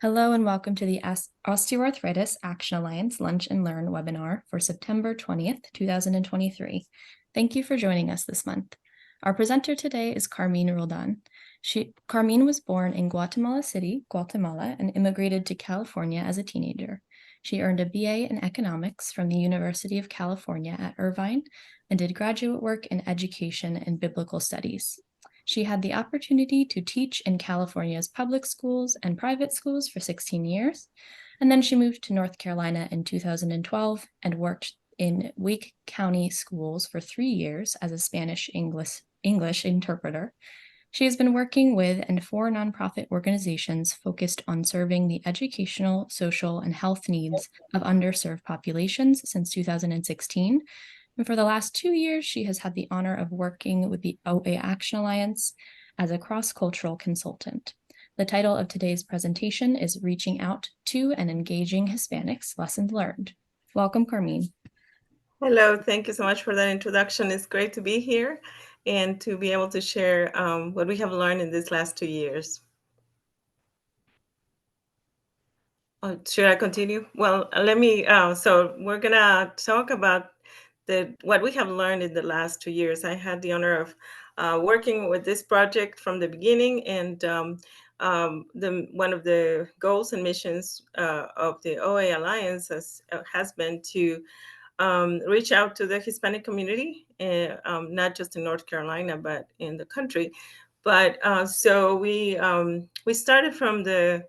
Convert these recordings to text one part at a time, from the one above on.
Hello and welcome to the Osteoarthritis Action Alliance Lunch and Learn webinar for September 20th, 2023. Thank you for joining us this month. Our presenter today is Carmin Roldan. Carmin was born in Guatemala City, Guatemala, and immigrated to California as a teenager. She earned a BA in economics from the University of California at Irvine and did graduate work in education and biblical studies. She had the opportunity to teach in California's public schools and private schools for 16 years, and then she moved to North Carolina in 2012 and worked in Wake County schools for 3 years as a Spanish-English interpreter. She has been working with and for nonprofit organizations focused on serving the educational, social, and health needs of underserved populations since 2016. And for the last 2 years, she has had the honor of working with the OAAA Action Alliance as a cross-cultural consultant. The title of today's presentation is Reaching Out to and Engaging Hispanics, Lessons Learned. Welcome, Carmin. Hello, thank you so much for that introduction. It's great to be here and to be able to share what we have learned in these last 2 years. Should I continue? Well, let me, so we're gonna talk about what we have learned in the last 2 years. I had the honor of working with this project from the beginning, and one of the goals and missions of the OAAA Alliance has been to reach out to the Hispanic community, not just in North Carolina, but in the country. But so we started from the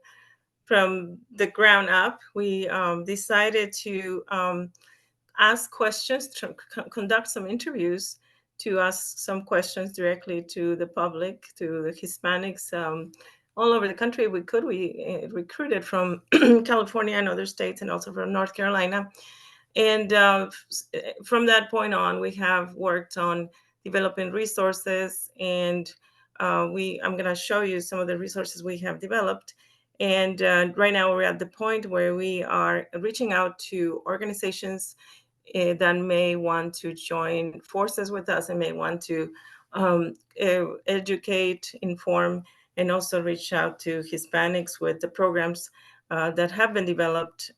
ground up. We decided to ask questions, to conduct some interviews, to ask some questions directly to the public, to the Hispanics all over the country. We recruited from California and other states, and also from North Carolina. And from that point on, we have worked on developing resources, and I'm going to show you some of the resources we have developed. And right now we're at the point where we are reaching out to organizations that may want to join forces with us and may want to educate, inform, and also reach out to Hispanics with the programs that have been developed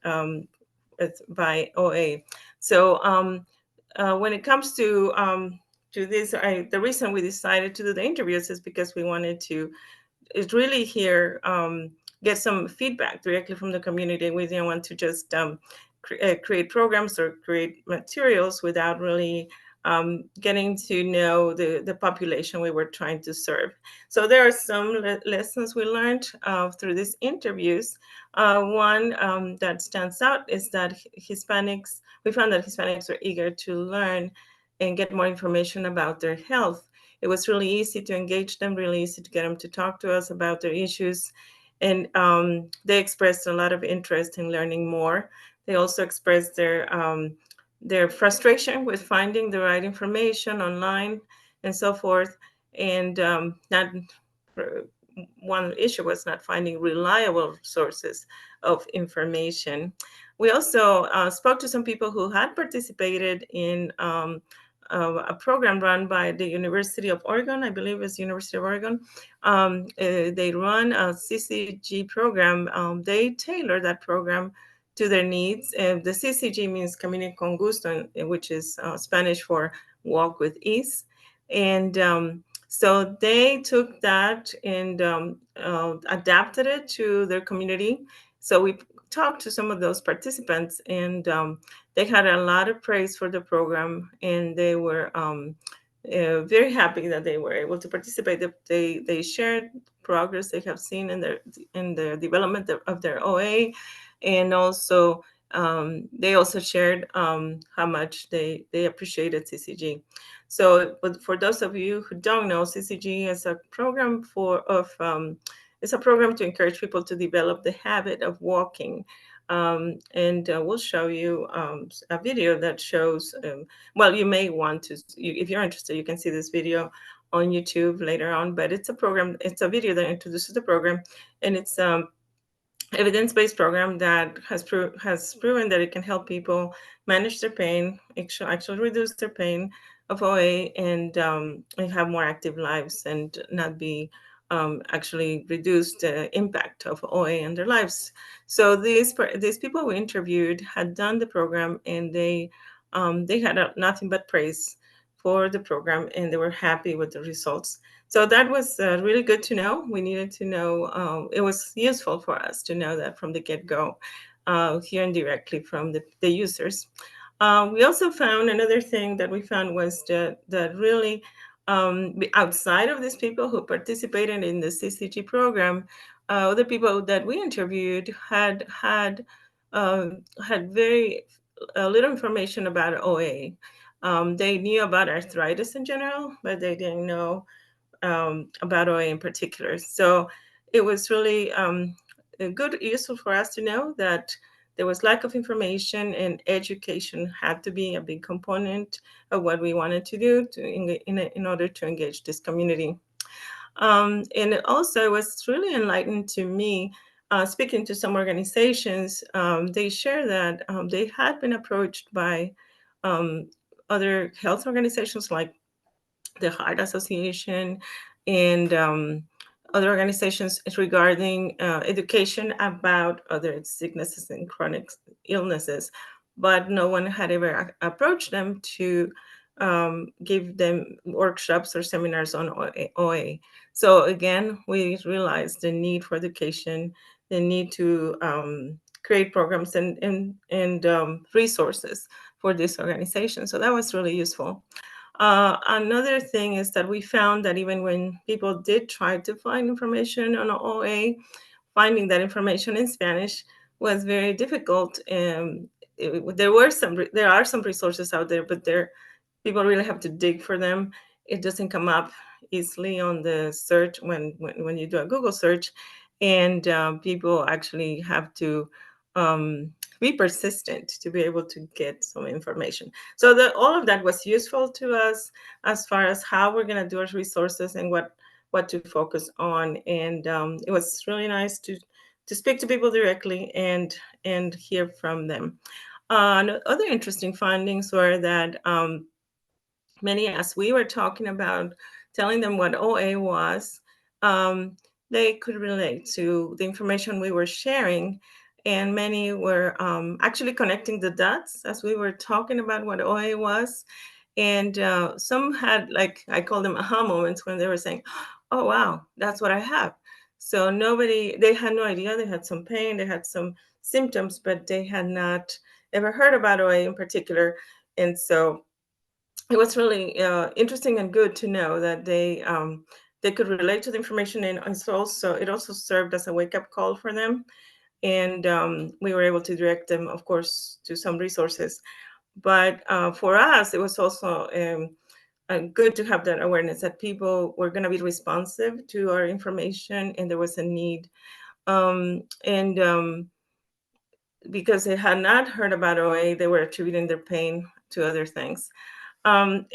by OA. So when it comes to this, the reason we decided to do the interviews is because we wanted to really hear, get some feedback directly from the community. We didn't want to just create programs or create materials without really getting to know the population we were trying to serve. So there are some lessons we learned through these interviews. One that stands out is that we found that Hispanics are eager to learn and get more information about their health. It was really easy to engage them, really easy to get them to talk to us about their issues. And they expressed a lot of interest in learning more. They also expressed their frustration with finding the right information online and so forth. And one issue was not finding reliable sources of information. We also spoke to some people who had participated in a program run by the University of Oregon. I believe it's University of Oregon. They run a CCG program. They tailor that program to their needs. The CCG means Camine con Gusto, which is Spanish for walk with ease. And so they took that and adapted it to their community. So we talked to some of those participants, and they had a lot of praise for the program, and they were very happy that they were able to participate. They shared progress they have seen in the development of their OA, and also they also shared how much they appreciated CCG. So, but for those of you who don't know, CCG is a program it's a program to encourage people to develop the habit of walking. And we'll show you a video that shows, well, you may want to, if you're interested, you can see this video on YouTube later on, but it's a video that introduces the program, and it's evidence-based program that has proven that it can help people manage their pain, actually reduce their pain of OA, and have more active lives and not be actually reduce the impact of OA in their lives. So these people we interviewed had done the program, and they had nothing but praise for the program, and they were happy with the results. So that was really good to know. We needed to know. It was useful for us to know that from the get-go, hearing directly from the users. We also found another thing that we found was that really outside of these people who participated in the CCG program, other people that we interviewed had very little information about OA. They knew about arthritis in general, but they didn't know about OA in particular. So it was really good, useful for us to know that there was lack of information, and education had to be a big component of what we wanted to do in order to engage this community. And it also was really enlightening to me. Speaking to some organizations, they share that they had been approached by um, other health organizations like the Heart Association and other organizations regarding education about other sicknesses and chronic illnesses, but no one had ever approached them to give them workshops or seminars on OA. So again, we realized the need for education, the need to create programs and resources for this organization. So that was really useful. Another thing is that we found that even when people did try to find information on OA, finding that information in Spanish was very difficult. There are some resources out there, but people really have to dig for them. It doesn't come up easily on the search when you do a Google search, and people actually have to be persistent to be able to get some information. So all of that was useful to us as far as how we're going to do our resources and what to focus on. And it was really nice to speak to people directly and hear from them. Other interesting findings were that many, as we were talking about, telling them what OA was, um, they could relate to the information we were sharing. And many were actually connecting the dots as we were talking about what OA was. And some had, like, I call them aha moments when they were saying, oh, wow, that's what I have. So they had no idea. They had some pain, they had some symptoms, but they had not ever heard about OA in particular. And so it was really interesting and good to know that they could relate to the information, and it also served as a wake up call for them. And we were able to direct them, of course, to some resources. But for us, it was also good to have that awareness that people were going to be responsive to our information, and there was a need. And Because they had not heard about OA, they were attributing their pain to other things. And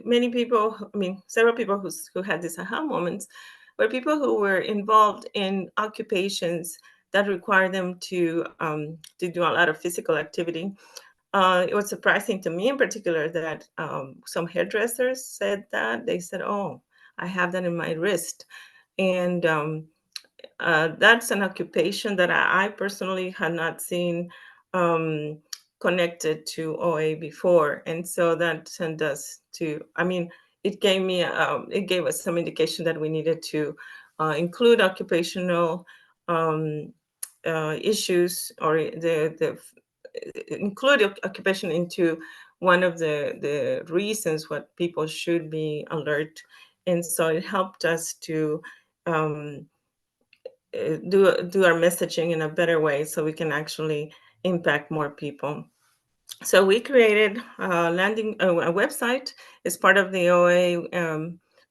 many people, I mean, several people who had these aha moments were people who were involved in occupations that require them to do a lot of physical activity. It was surprising to me in particular that some hairdressers said that. They said, oh, I have that in my wrist. And that's an occupation that I personally had not seen connected to OA before, and so that sent us to. I mean, it gave us some indication that we needed to include occupational issues, or the include occupation into one of the reasons what people should be alert, and so it helped us to. Um, do our messaging in a better way so we can actually impact more people. So we created a website as part of the OA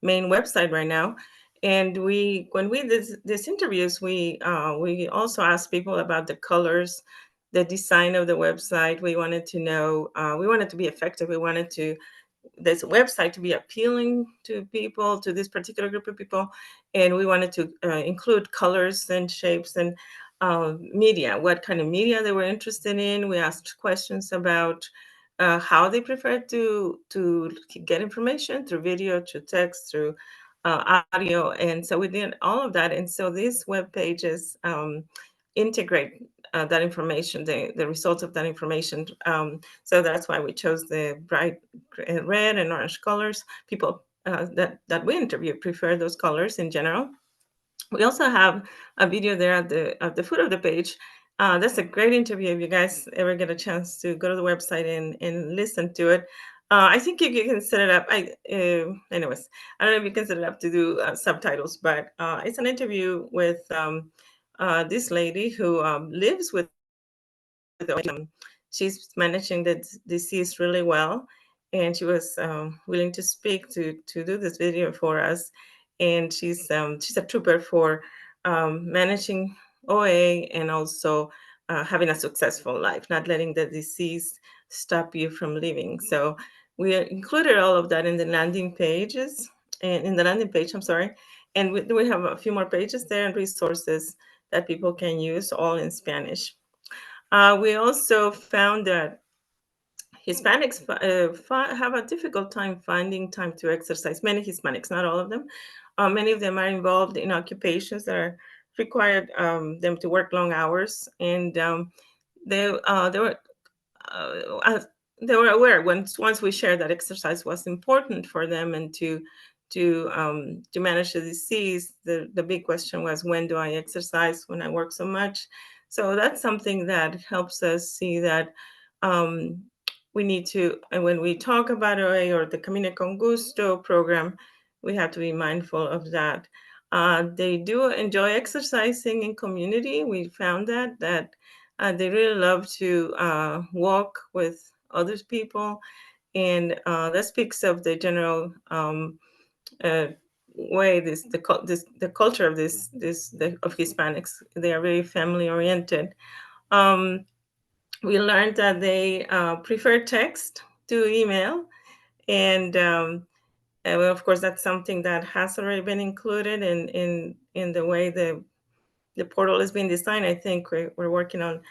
main website right now. And when we did these interviews, we also asked people about the colors, the design of the website. We wanted to know, we wanted to be effective. We wanted this website to be appealing to people, to this particular group of people. And we wanted to include colors and shapes and media, what kind of media they were interested in. We asked questions about how they prefer to get information, through video, through text, through audio. And so we did all of that. And so these web pages integrate that information, the results of that information. So that's why we chose the bright red and orange colors. People that we interview prefer those colors in general. We also have a video there at the foot of the page. That's a great interview. If you guys ever get a chance to go to the website and listen to it, I think you can set it up. Anyways, I don't know if you can set it up to do subtitles, but it's an interview with this lady who lives with she's managing the disease really well, and she was willing to speak to do this video for us. And she's a trooper for managing OA and also having a successful life, not letting the disease stop you from living. So we included all of that in the landing pages, and in the landing page, I'm sorry. And we have a few more pages there and resources that people can use, all in Spanish. We also found that Hispanics have a difficult time finding time to exercise. Many Hispanics, not all of them. Many of them are involved in occupations that are required them to work long hours, and they were uh, they were aware once we shared that exercise was important for them and to manage the disease. The big question was, when do I exercise when I work so much? So that's something that helps us see that um, we need to, and when we talk about OA or the Camina con Gusto program, we have to be mindful of that. They do enjoy exercising in community. We found that they really love to walk with other people, and that speaks of the general uh, way the culture of of Hispanics. They are very family oriented. Um, we learned that they prefer text to email, and well, of course, that's something that has already been included in the way the portal is being designed. I think we're working on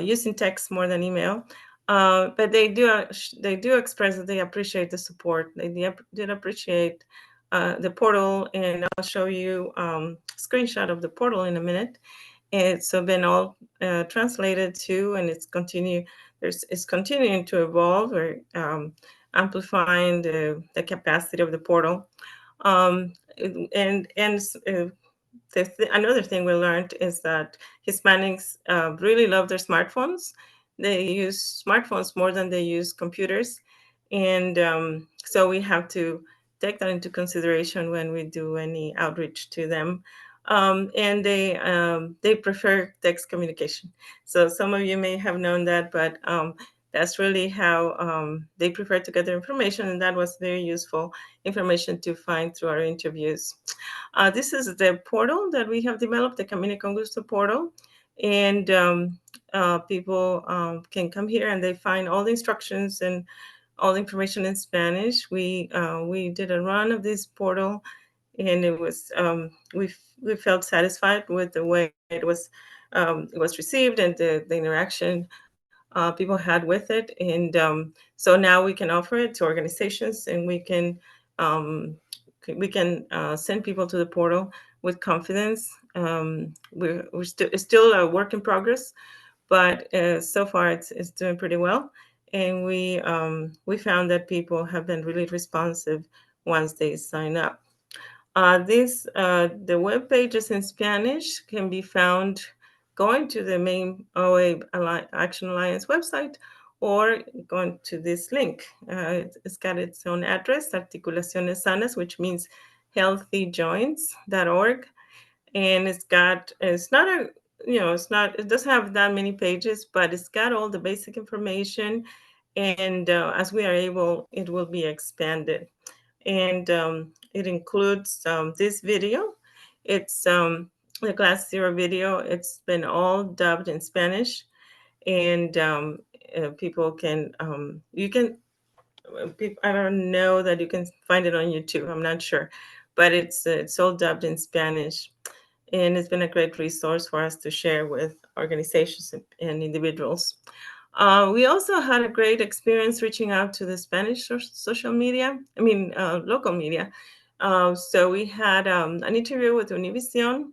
using text more than email. But they do express that they appreciate the support. They did appreciate the portal, and I'll show you a screenshot of the portal in a minute. It's been all translated to, and it's continuing to evolve. Or amplifying the capacity of the portal. And another thing we learned is that Hispanics really love their smartphones. They use smartphones more than they use computers, and so we have to take that into consideration when we do any outreach to them. And they prefer text communication. So some of you may have known that, but that's really how they prefer to get their information, and that was very useful information to find through our interviews. This is the portal that we have developed, the Camina con Gusto portal, and people can come here and they find all the instructions and all the information in Spanish. We did a run of this portal, and it was we felt satisfied with the way it was received and the interaction people had with it. And so now we can offer it to organizations, and um, we can send people to the portal with confidence. It's still a work in progress, but so far it's doing pretty well. And we found that people have been really responsive once they sign up. The web pages in Spanish can be found going to the main OA Action Alliance website, or going to this link. It's got its own address, Articulaciones Sanas, which means healthyjoints.org. And it's not a, it doesn't have that many pages, but it's got all the basic information. And as we are able, it will be expanded. And it includes this video. It's the Class Zero video. It's been all dubbed in Spanish, and people can you can I don't know that you can find it on YouTube. I'm not sure, but it's all dubbed in Spanish, and it's been a great resource for us to share with organizations and individuals. We also had a great experience reaching out to the Spanish social media, local media. So we had an interview with Univision.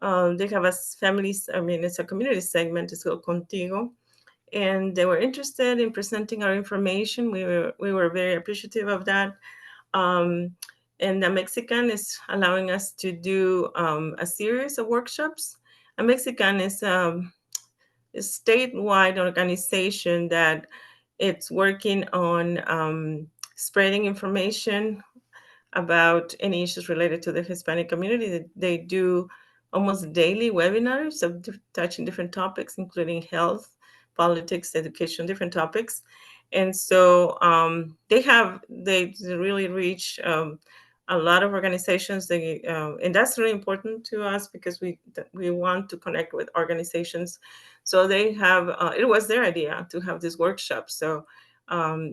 They have a family, I mean, it's a community segment, it's called Contigo. And they were interested in presenting our information. We were very appreciative of that. Um, and the Mexican is allowing us to do a series of workshops. A Mexican is a statewide organization that it's working on spreading information about any issues related to the Hispanic community. They do almost daily webinars of touching different topics, including health, politics, education, different topics. And so they really reach a lot of organizations. And that's really important to us because we want to connect with organizations. So they have it was their idea to have this workshop. So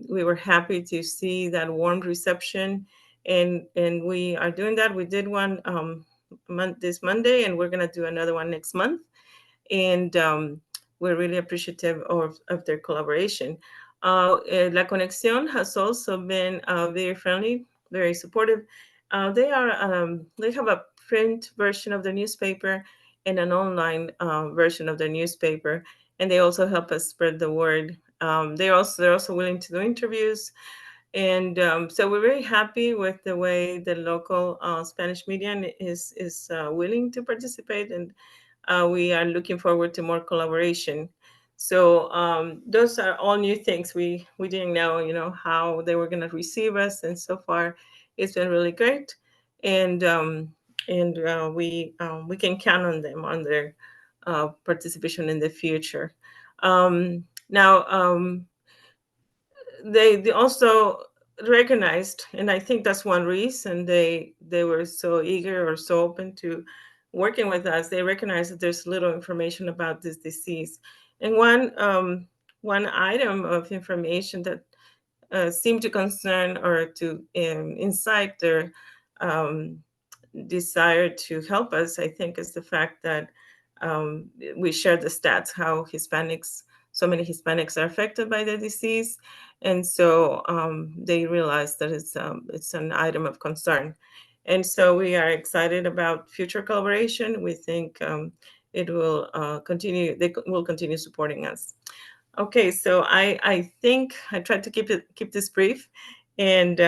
we were happy to see that warm reception, and we are doing that. We did one this Monday, and we're going to do another one next month. And we're really appreciative of their collaboration. La Conexión has also been very friendly, very supportive. They have a print version of the newspaper and an online version of the newspaper, and they also help us spread the word. They're also willing to do interviews, and so we're very happy with the way the local Spanish media is willing to participate, and we are looking forward to more collaboration. So those are all new things. We didn't know, how they were going to receive us, and so far, it's been really great, and we can count on them on their participation in the future. Now. They also recognized, and I think that's one reason they were so eager or so open to working with us. They recognize that there's little information about this disease, and one item of information that seemed to concern or to incite their um, desire to help us, I think, is the fact that we share the stats, how so many Hispanics are affected by the disease. And so they realize that it's an item of concern. And so we are excited about future collaboration. We think it will continue, they will continue supporting us. Okay, so I think I tried to keep this brief. And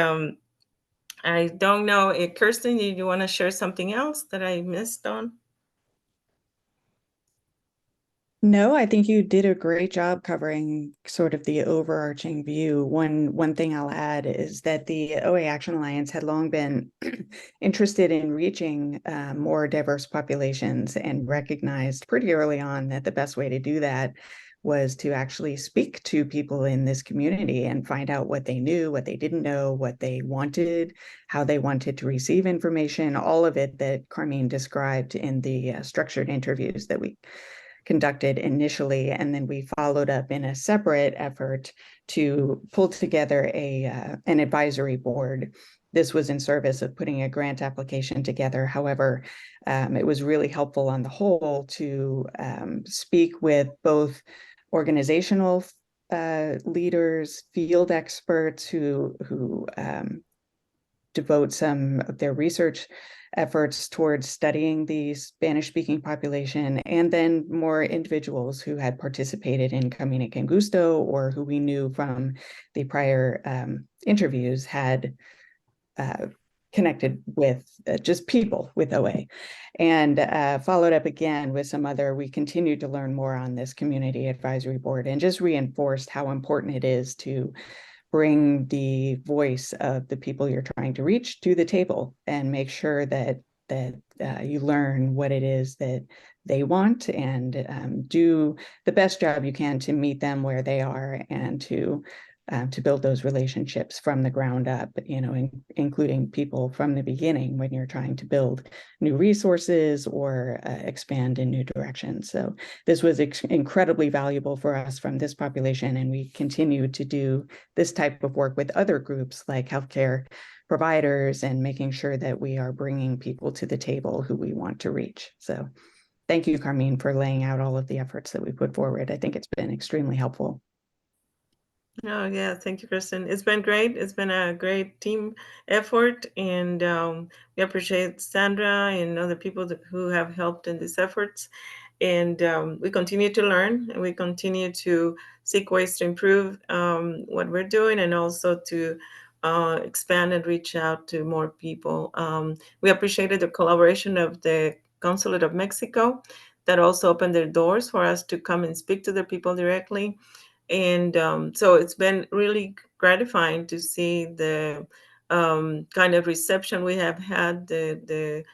I don't know, Kirsten, do you want to share something else that I missed on? No, I think you did a great job covering sort of the overarching view. One thing I'll add is that the OA Action Alliance had long been interested in reaching more diverse populations, and recognized pretty early on that the best way to do that was to actually speak to people in this community and find out what they knew, what they didn't know, what they wanted, how they wanted to receive information, all of it that Carmin described in the structured interviews that we conducted initially, and then we followed up in a separate effort to pull together an advisory board. This was in service of putting a grant application together. However, it was really helpful on the whole to speak with both organizational leaders, field experts who devote some of their research efforts towards studying the Spanish-speaking population, and then more individuals who had participated in Camina Con Gusto, or who we knew from the prior interviews had connected with just people with OA, and followed up again with some other. We continued to learn more on this community advisory board, and just reinforced how important it is to bring the voice of the people you're trying to reach to the table, and make sure that you learn what it is that they want, and do the best job you can to meet them where they are, and to build those relationships from the ground up, including people from the beginning when you're trying to build new resources or expand in new directions. So this was incredibly valuable for us from this population, and we continue to do this type of work with other groups like healthcare providers, and making sure that we are bringing people to the table who we want to reach. So thank you, Carmin, for laying out all of the efforts that we put forward. I think it's been extremely helpful. Oh, yeah. Thank you, Kristen. It's been great. It's been a great team effort. And we appreciate Sandra and other people who have helped in these efforts. And we continue to learn and we continue to seek ways to improve what we're doing and also to expand and reach out to more people. We appreciated the collaboration of the Consulate of Mexico that also opened their doors for us to come and speak to the people directly. And so it's been really gratifying to see the kind of reception we have had, the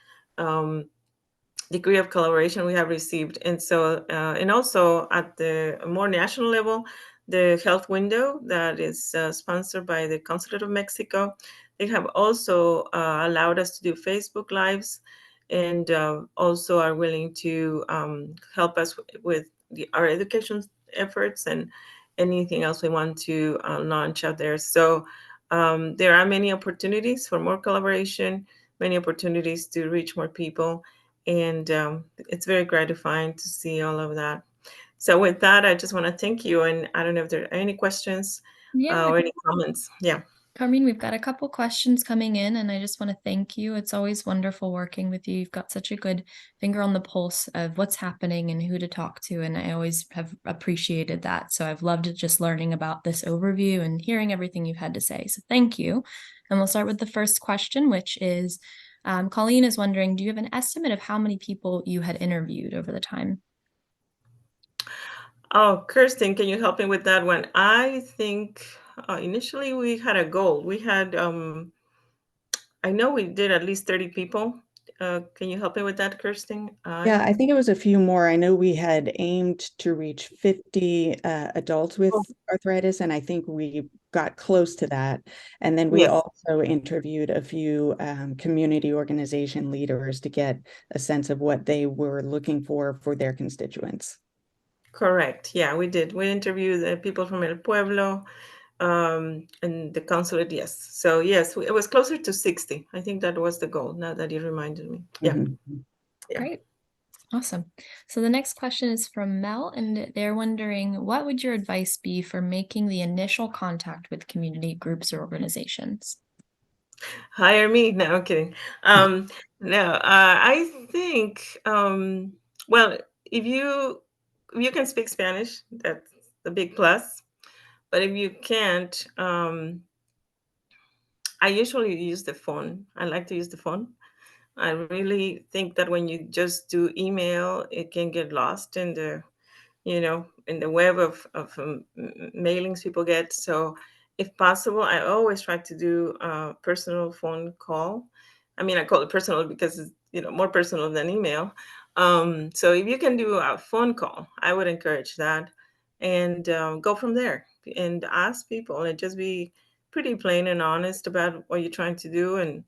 degree of collaboration we have received. And so, and also at the more national level, the health window that is sponsored by the Consulate of Mexico, they have also allowed us to do Facebook Lives and also are willing to help us with our education efforts and anything else we want to launch out there. So there are many opportunities for more collaboration, many opportunities to reach more people, and it's very gratifying to see all of that. So with that, I just want to thank you. And I don't know if there are any questions Yeah, or any comments. Yeah. Carmen, we've got a couple questions coming in, and I just want to thank you. It's always wonderful working with you. You've got such a good finger on the pulse of what's happening and who to talk to, and I always have appreciated that. So I've loved just learning about this overview and hearing everything you've had to say. So thank you. And we'll start with the first question, which is Colleen is wondering, do you have an estimate of how many people you had interviewed over the time? Oh, Kirsten, can you help me with that one? I think initially we had a goal. We had, I know we did at least 30 people. Can you help me with that, Kirsten? Yeah, I think it was a few more. I know we had aimed to reach 50 adults with Oh, arthritis, and I think we got close to that. And then we yes, also interviewed a few community organization leaders to get a sense of what they were looking for their constituents. correct. Yeah, we did. We interviewed the people from El Pueblo, and the consulate, yes. So yes, it was closer to 60. I think that was the goal, now that you reminded me. Yeah, Mhm. yeah. Great. Awesome. So the next question is from Mel, and they're wondering, what would your advice be for making the initial contact with community groups or organizations? Hire me. No, I'm kidding. No, I think, well, if you can speak Spanish, that's a big plus. But if you can't, I usually use the phone. I like to use the phone. I really think that when you just do email, it can get lost in the web of mailings people get. So if possible, I always try to do a personal phone call. I mean, I call it personal because it's more personal than email. So if you can do a phone call, I would encourage that, and go from there and ask people and just be pretty plain and honest about what you're trying to do. And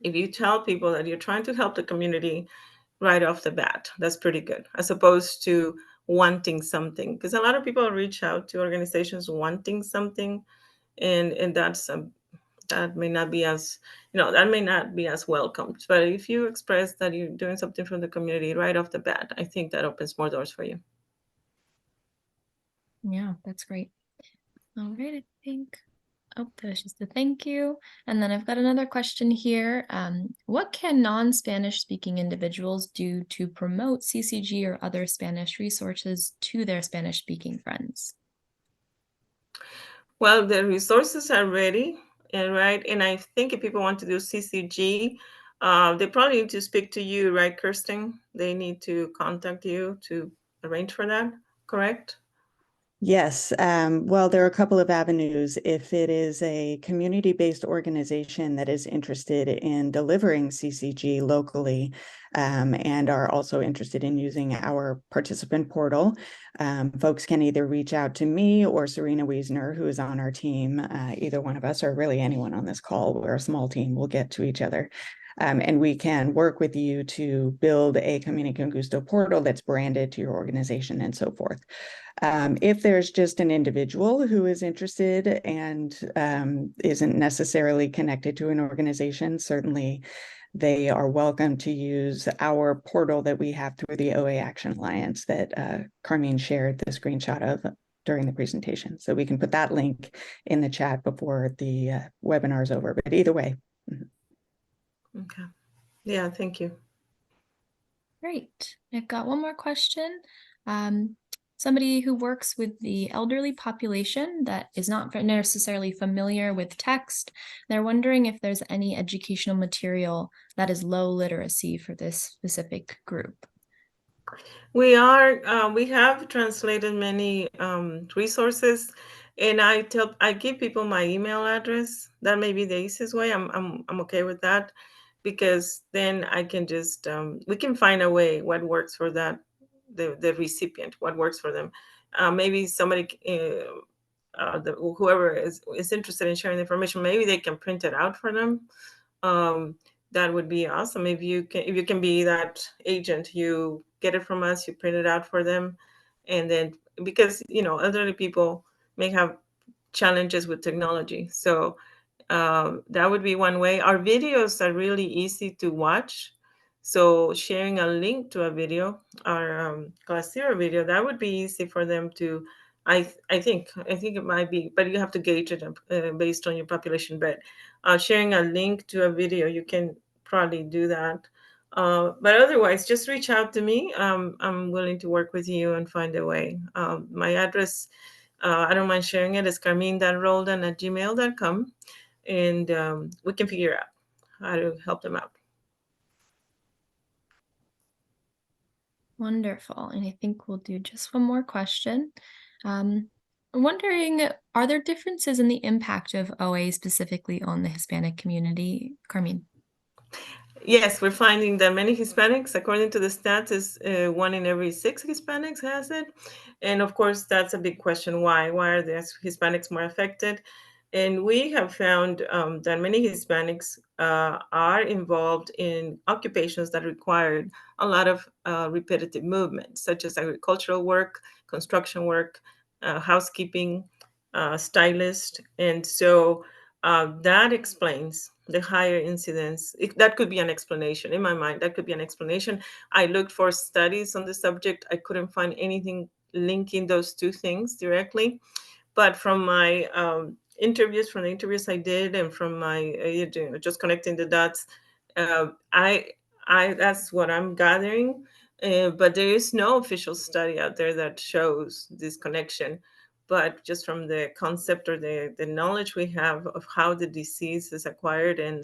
if you tell people that you're trying to help the community right off the bat, that's pretty good, as opposed to wanting something. Because a lot of people reach out to organizations wanting something, and that may not be as that may not be as welcomed. But if you express that you're doing something from the community right off the bat, I think that opens more doors for you. Yeah, that's great. All right, I think. Oh, that was just a thank you. And then I've got another question here. What can non-Spanish speaking individuals do to promote CCG or other Spanish resources to their Spanish speaking friends? Well, the resources are ready, and right. And I think if people want to do CCG, they probably need to speak to you, right, Kirsten? They need to contact you to arrange for that, correct? Yes, well, there are a couple of avenues. If it is a community-based organization that is interested in delivering CCG locally, and are also interested in using our participant portal, folks can either reach out to me or Serena Wiesner, who is on our team. Either one of us, or really anyone on this call. We're a small team. We'll get to each other. And we can work with you to build a Community con Gusto portal that's branded to your organization and so forth. If there's just an individual who is interested and isn't necessarily connected to an organization, certainly they are welcome to use our portal that we have through the OA Action Alliance that Carmin shared the screenshot of during the presentation. So we can put that link in the chat before the webinar is over, but either way. Okay. Yeah, thank you. Great. I've got one more question. Somebody who works with the elderly population that is not necessarily familiar with text, they're wondering if there's any educational material that is low literacy for this specific group. We have translated many resources, and I give people my email address. That may be the easiest way. I'm okay with that, because then I can just we can find a way what works for the recipient, what works for them. Maybe somebody whoever is interested in sharing the information, maybe they can print it out for them. That would be awesome. If you can be that agent, you get it from us, you print it out for them. And then, because elderly people may have challenges with technology, so that would be one way. Our videos are really easy to watch, so sharing a link to a video, our class 0 video, that would be easy for them to. I think it might be, but you have to gauge it based on your population. But sharing a link to a video, you can probably do that. But otherwise, just reach out to me. I'm willing to work with you and find a way. My address, I don't mind sharing it, is carmin.roldan@gmail.com. And we can figure out how to help them out. Wonderful. And I think we'll do just one more question. I'm wondering, are there differences in the impact of OA specifically on the Hispanic community, Carmin? Yes, we're finding that many Hispanics, according to the stats, is 1 in every 6 Hispanics has it. And of course, that's a big question. Why? Why are the Hispanics more affected? And we have found that many Hispanics are involved in occupations that require a lot of repetitive movement, such as agricultural work, construction work, housekeeping, stylist. And so that explains the higher incidence. That could be an explanation in my mind. That could be an explanation. I looked for studies on the subject. I couldn't find anything linking those two things directly. But from my interviews, from the interviews I did, and from my just connecting the dots, I that's what I'm gathering. But there is no official study out there that shows this connection. But just from the concept or the knowledge we have of how the disease is acquired and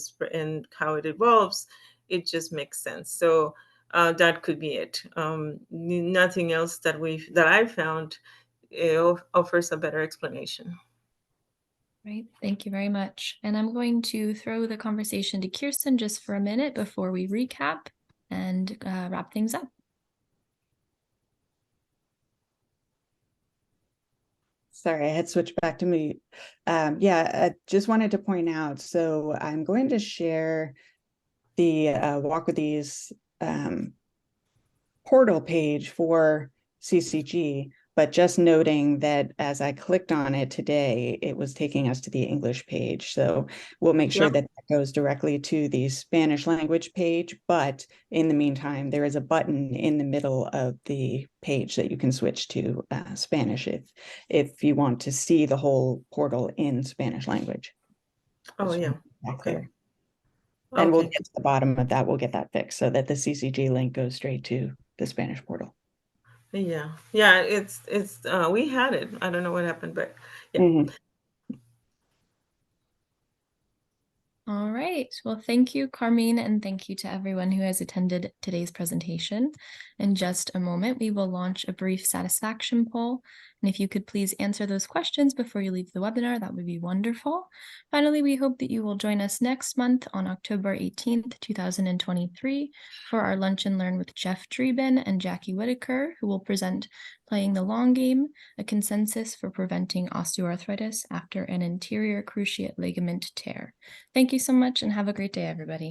how it evolves, it just makes sense. So that could be it. Nothing else that I found offers a better explanation. Right. Thank you very much. And I'm going to throw the conversation to Kirsten just for a minute before we recap and wrap things up. Sorry, I had switched back to me. I just wanted to point out, so I'm going to share the Walk with Ease portal page for CCG, but just noting that as I clicked on it today, it was taking us to the English page. So we'll make sure that goes directly to the Spanish language page. But in the meantime, there is a button in the middle of the page that you can switch to Spanish if you want to see the whole portal in Spanish language. Oh, yeah. Okay. Okay. And we'll get to the bottom of that. We'll get that fixed so that the CCG link goes straight to the Spanish portal. Yeah. It's we had it. I don't know what happened, but yeah. Mm-hmm. All right. Well, thank you, Carmin, and thank you to everyone who has attended today's presentation. In just a moment, we will launch a brief satisfaction poll. And if you could please answer those questions before you leave the webinar, that would be wonderful. Finally, we hope that you will join us next month on October 18th, 2023 for our Lunch and Learn with Jeff Dreeben and Jackie Whitaker, who will present Playing the Long Game, a consensus for preventing osteoarthritis after an anterior cruciate ligament tear. Thank you so much and have a great day, everybody.